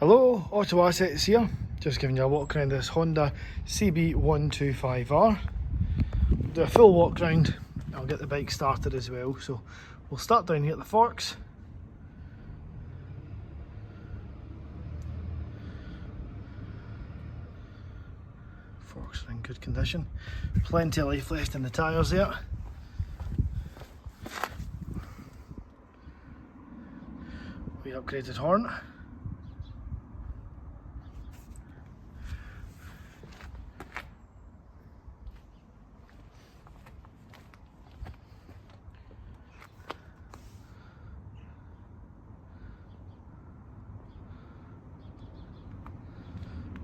Hello, Auto Assets here, just giving you a walk around this Honda CB125R. Do a full walk around, I'll get the bike started as well, so we'll start down here at the forks. Forks are in good condition, plenty of life left in the tyres there. We upgraded horn.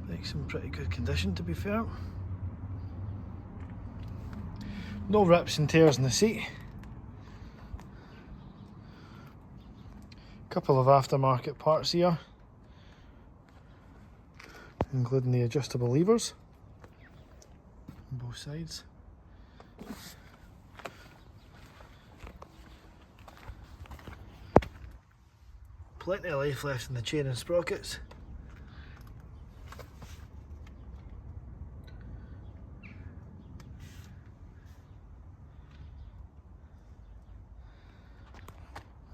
Bike's in pretty good condition, to be fair. No rips and tears in the seat. Couple of aftermarket parts here, including the adjustable levers on both sides. Plenty of life left in the chain and sprockets.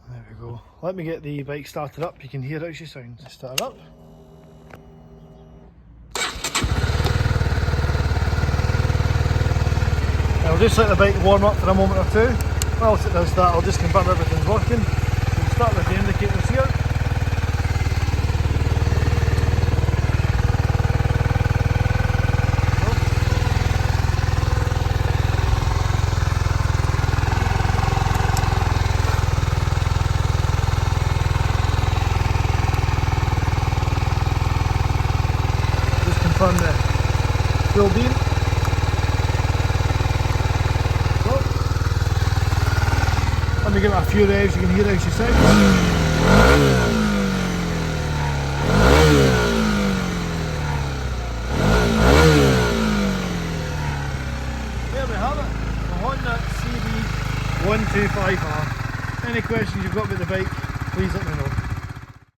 There we go. Let me get the bike started up. You can hear how she sounds. Start it up. I'll just let the bike warm up for a moment or two. Whilst it does that, I'll just confirm everything's working. We'll start with the indicators here. Confirm the full beam. So, let me give it a few revs, you can hear how she sounds. There we have it, the Honda CB125R. Any questions you've got about the bike, please let me know.